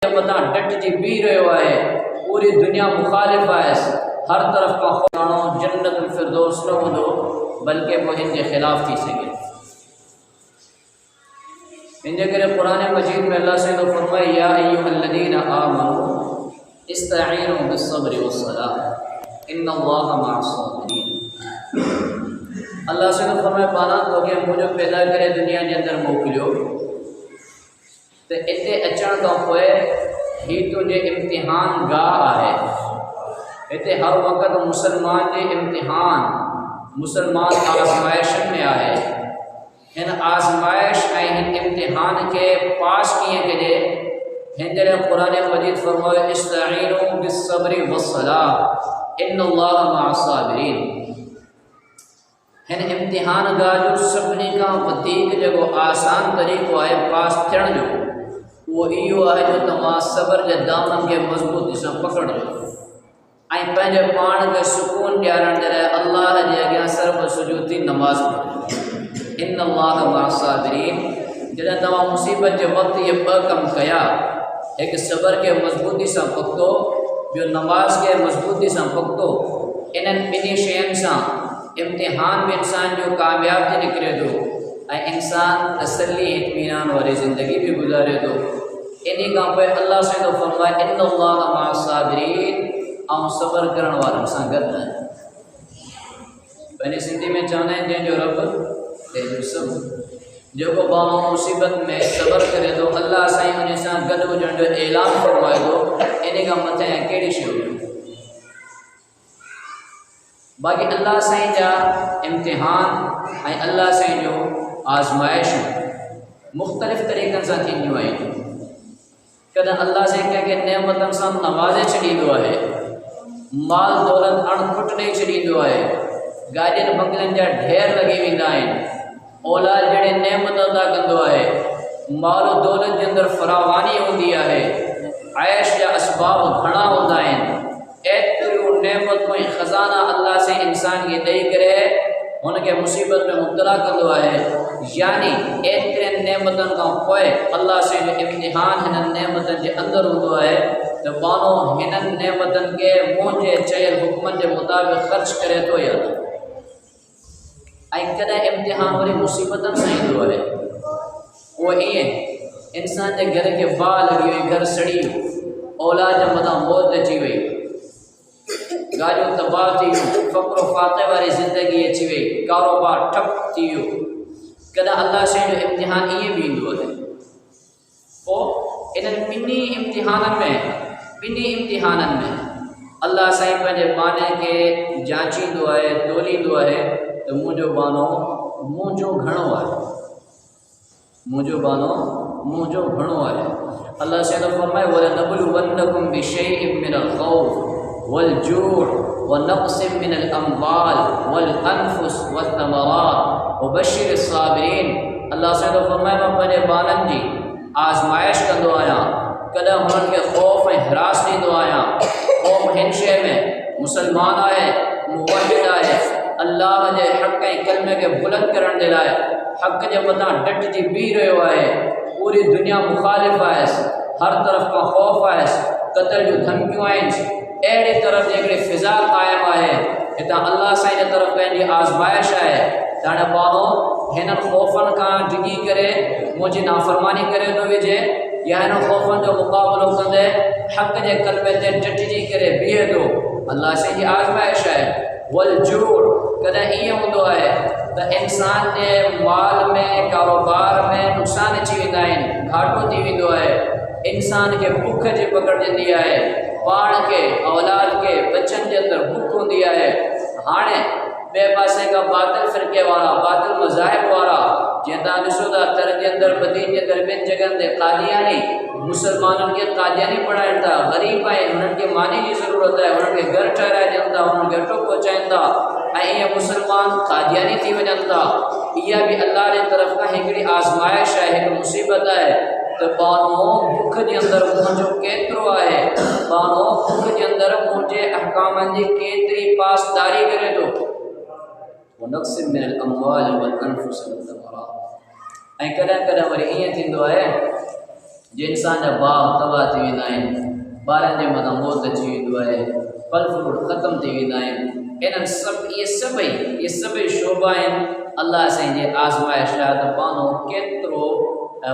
पता डट G B रहियो आहे, पूरी दुनिया मुखालिफ़ आहे, हर तरफ़ खां माण्हू जन्नतुल फिरदौस न हूंदो बल्कि पोइ हिन जे ख़िलाफ़ थी सघे। इन जे करे क़ुरान मजीद में अल्लाह से फरमाए या अय्युहल्लज़ीना आमनू इस्तईनू बिस्सब्रि वस्सलाह इन्नल्लाह मअस-साबिरीन। अल्लाह से फरमाए पाना तो कि मुझे पैदा करे दुनिया के अंदर मोकिलियो तो इते अचण खां पोइ ही तुझे इम्तिहान गाह आहे। इते हर वक़्त मुसलमान के इम्तिहान, मुसलमान आज़माइशन में आहे। हिन आज़माइश ऐं हिन इम्तिहान के पास कीअं कजे, हिन जे लाइ क़ुरान मजीद फरमायो इस्तईनू बिस्सब्रि वस्सलाह इन्नल्लाह मअस-साबिरीन। हिन इम्तिहान गाह जो सभिनी खां वधीक जेको आसान तरीक़ो आहे पास थियण जो, वो इहो आहे जो तव्हां सब्र जे दामन खे मज़बूती सां पकड़िजो ऐं पंहिंजे पाण खे सुकून ॾियारण जे लाइ अल्लाह जे अॻियां सर्व सुजूदी नमाज़ पढ़ो। इन्नल्लाह मअस-साबिरीन। जॾहिं तव्हां मुसीबत जे वक़्तु इहे ॿ कम कया, हिकु सब्र खे मज़बूती सां पकितो, ॿियो नमाज़ खे मज़बूती सां पकितो, इन्हनि ॿिन्ही शयुनि सां इम्तिहान में इंसान जो कामयाब थी निकिरे थो ऐं इंसान तसल्ली इत्मीनान वारी ज़िंदगी भी गुज़ारे थो। इन खां पोइ अल्लाह से तो फरमाए इन्नल्लाह मअस-साबिरीन, ऐं सब्र करण वारनि सां गॾु आहे। पंहिंजी सिंधी में चवंदा आहिनि जंहिंजो रब तंहिंजो सब्र। जेको माण्हू मुसीबत में सब्र करे थो, अल्लाह साईं उन सां गॾु हुजण जो ऐलान फरमाए थो। इन खां मथे कहिड़ी शइ हुजे। बाक़ी अल्लाह साईं जा इम्तिहान ऐं अल्लाह साईं जो आज़माइश मुख़्तलिफ़ तरीक़नि सां थींदियूं आहिनि। कॾहिं अल्लाह साईं कंहिंखे नेमतनि सां नवाज़े छॾींदो आहे, माल दौलत अणखुट ॾेई छॾींदो आहे, गाॾियुनि बंगलनि जा ढेर लॻी वेंदा आहिनि, औलाद जहिड़े नेमत अदा कंदो आहे, माल दौलत जे अंदरि फरावानी हूंदी आहे, ऐश जा असबाब घणा हूंदा आहिनि। एतिरियूं नेमतूं ऐं ख़ज़ाना अल्लाह से इंसान खे ॾेई करे हुनखे मुसीबत में मुब्तला कंदो आहे। यानी एतिरनि नेमतनि खां पोइ अल्लाह से जो इम्तिहान हिननि नेमतनि जे अंदरि हूंदो आहे त माण्हू हिननि नेमतनि खे मुंहिंजे चयल हुक्मनि जे मुताबिक़ ख़र्च करे थो या न। ऐं कॾहिं इम्तिहान वरी मुसीबतनि सां ईंदो आहे। उहो ईअं इंसान जे घर खे बाहि लॻी वई, घर सड़ी वियो, औलाद जे मथां मौत अची वई, गाॾियूं तबाह थी वियूं, फ़क़्र फ़ाक़े वारी ज़िंदगी अची वई, कारोबार ठप थी वियो। कॾहिं अल्लाह से जो इम्तिहान ईअं बि ईंदो आहे। पोइ इन्हनि ॿिन्ही इम्तिहाननि में अल्लाह साईं पंहिंजे बाने खे जांचींदो आहे, तोलींदो आहे त मुंहिंजो बानो मुंहिंजो घणो आहे, मुंहिंजो बानो मुंहिंजो घणो आहे। अल्लाह से तो फरमाए वलनबलुवन्नकुम बिशैइन मिनल खौफ वल्जूअ वनक़्सिम मिनल अम्वाल वलअन्फुस वस्समरात वबश्शिरिस साबिरीन। अल्लाह से तो फरमाए मां पंहिंजे बाननि जी आज़माइश कंदो आहियां, कॾहिं हुननि खे ख़ौफ़ ऐं हिरास ॾींदो आहियां। ख़ौफ़ हिन शइ में मुसलमान आहे, मुवहिद आहे, अल्लाह जे हक़ ऐं कलमे खे बुलंद करण जे लाइ हक़ जे मथां डट जी बी रहियो आहे, पूरी दुनिया मुखालिफ़ आहे, हर तरफ़ खां ख़ौफ़ आहे, क़त्ल जूं धमकियूं आहिनि, अहिड़ी तरफ़ जी हिकिड़ी फ़िज़ा क़ाइमु आहे। हितां अल्लाह साईं जे तरफ़ पंहिंजी आज़माइश आहे त हाणे माण्हू हिननि ख़ौफ़नि खां डिॼी करे मुंहिंजी नाफ़रमानी करे थो वेझे, या हिन ख़ौफ़नि जो मुक़ाबिलो कंदे हक़ जे कलमे ते डटिजी करे बीहे थो। अल्लाह साईं जी आज़माइश आहे। वल्जूअ, कॾहिं ईअं हूंदो आहे त इंसान जे माल में, कारोबार में नुक़सान अची वेंदा आहिनि, घाटो थी वेंदो आहे, इंसान खे बुख जी पकड़जंदी आहे, पाण खे, औलाद खे, बचनि जे अंदरि बुख हूंदी आहे। हाणे ॿिए पासे खां बातिल फ़िरक़े वारा, बातिल मज़ाहिब वारा, जीअं तव्हां ॾिसो था तर जे अंदरि, मदीने जे अंदरि, ॿियनि जॻहनि ते क़ादियानी मुसलमाननि खे क़ादियानी पढ़ाइनि था, ग़रीब आहिनि, हुननि खे मानी जी ज़रूरत आहे, हुननि खे घर ठाहिराए ॾियनि था, हुननि खे अटो पहुचाइनि था, ऐं ईअं मुसलमान क़ादियानी थी वञनि था। इहा बि अल्लाह जे तरफ़ खां हिकिड़ी आज़माइश आहे, हिकु मुसीबत आहे त माण्हू बुख जे अंदरि मुंहिंजो केतिरो आहे, माण्हू बुख जे अंदरि मुंहिंजे अहकामनि जी केतिरी पासदारी करे थो। वनक़्सिम मिनल अम्वाल वल अनफुस वस्समरात। ऐं कॾहिं कॾहिं वरी ईअं थींदो आहे जे इंसान जा बाग तबाह थी वेंदा आहिनि, ॿारनि जे मथां मौत अची वेंदो आहे, फल फ्रूट ख़तमु थी वेंदा आहिनि, इन्हनि सभु इहे सभई शोबा आहिनि अलाह साईं जे आज़माइश आहे त पानो केतिरो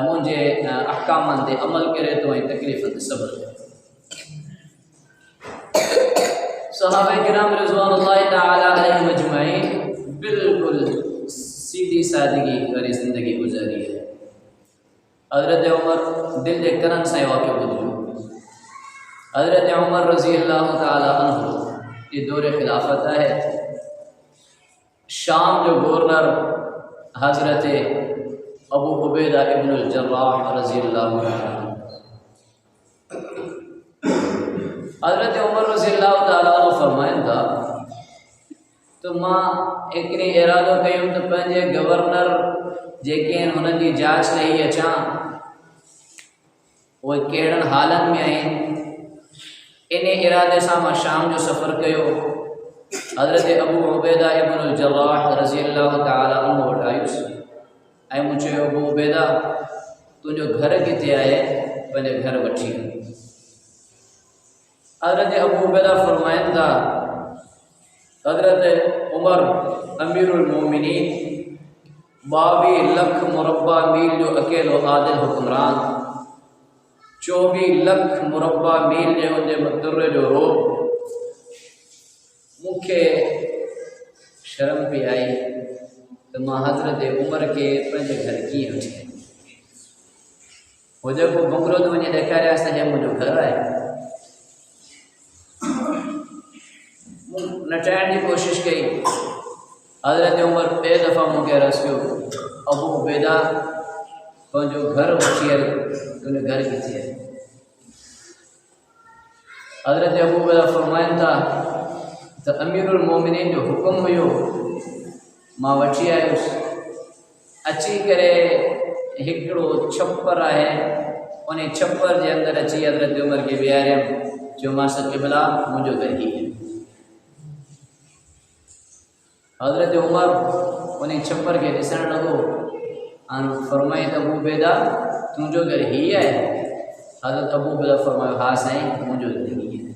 मुंहिंजे अहकामनि ते अमल करे थो ऐं तकलीफ़ ते सब्र करे। सहाबा किराम रिज़वानुल्लाहि तआला अलैहिम अजमईन बिल्कुलु सीधी सादगी वारी ज़िंदगी गुज़ारी है। हज़रत उमर दिल जे करन सां वाक़ियो ॿुधियो। हज़रत उमर रज़ी अल्लाह तआला अन्हु ये दौर खिलाफत है। शाम जो गवर्नर हज़रत अबू उबैदा इब्नुल जर्राह रज़ी अल्लाह तआला। हज़रत उमर रज़ी अल्लाह तआला फरमाइनि था तो मां हिकिड़ी इरादो कयूं त पंहिंजे गवर्नर जेके आहिनि हुननि जी जांच लही अचां उहे कहिड़नि हालनि में आहिनि। इन इरादे सां मां शाम जो सफ़र कयो। हज़रत अबू उबैदा इब्नुल जर्राह रज़ी अल्लाह तआला अन्हु वटि आयुसि ऐं मूं चयो अबू उबैदा तुंहिंजो घर किथे आहे, पंहिंजे घर वठी वञ। हज़रत अबू उबैदा फरमाइनि था हज़रत उमर अमीरुल मोमिनीन 22 लख मुरबा मील जो अकेलो आदिल हुक्मरान, 24 लख मुरबा मील जे उनजे मदुर जो रोब। मूंखे शर्म पई आई त मां हज़रत उमर खे पंहिंजे घर कीअं वठी वञा। हो जेको बंगलो तो वञी ॾेखारियासीं त हे मुंहिंजो घर आहे। नचाइण जी कोशिश कई। हज़रत उमर ॿिए दफ़ा मूंखे अर्ज़ु कयो अबू उबैदा पंहिंजो घर वठी हल, तुंहिंजो घर किथे आहे। हज़रत अबू उबैदा फरमाइनि था त अमीरुल मोमिनीन जो हुकुम हुयो, मां वठी आयुसि। अची करे हिकिड़ो छप्पर आहे, उन छप्पर जे अंदरि अची हज़रत उमर खे विहारियमि, चयोमांसि क़िबला मुंहिंजो घर ही आहे। हज़रत उमर उन छप्पर के ॾिसण लॻो ऐं फरमाई त अबू उबैदा तुंहिंजो घर ही आहे। हज़रत अबू उबैदा फरमायो हा साईं मुंहिंजो घर ही आहे।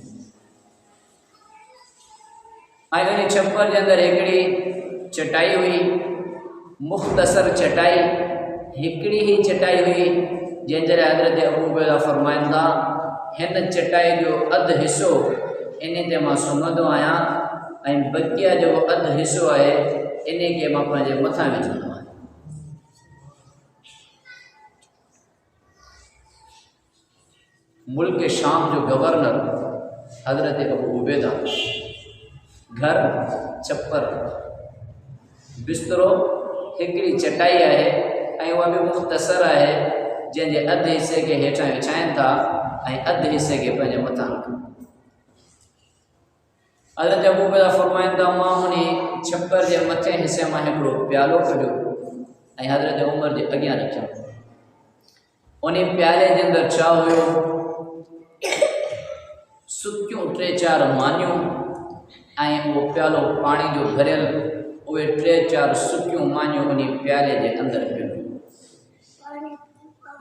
ऐं उन छप्पर जे अंदरि हिकिड़ी चटाई हुई, मुख़्तसर चटाई, हिकिड़ी ही चटाई हुई जंहिंजे लाइ हज़रत अबू उबैदा फरमाइनि था हिन चटाई जो अधु हिसो इन ते मां सुम्हंदो आहियां ऐं बक़िया जो अधु हिसो आहे इन खे मां पंहिंजे मथां विझंदो आहियां। मुल्क शाम जो गवर्नर हज़रत अबू उबैदा, घर छप्पर बिस्तरो हिकिड़ी चटाई आहे ऐं उहा बि मुख़्तसर आहे जंहिंजे अधु हिसे खे हेठां विछाइनि था ऐं अधु हिसे खे पंहिंजे मथां रखनि। हज़रत अबू उबैदा फरमाइनि था मां उन छप्पर जे मथे हिसे मां हिकिड़ो प्यालो कढियो ऐं हज़रत उमर जे अॻियां रखियो। उन प्याले जे अंदरि छा हुयो, सुकियूं 3-4 मानियूं ऐं उहो प्यालो पाणी जो भरियल, उहे 3-4 सुकियूं मानियूं उन प्याले जे अंदरि पियूं।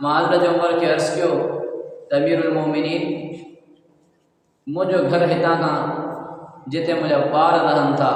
मां हज़रत उमर खे अर्ज़ु कयो त अमीरुल मोमिनीन मुंहिंजो घर हितां खां जिते मुंहिंजा ॿार रहनि था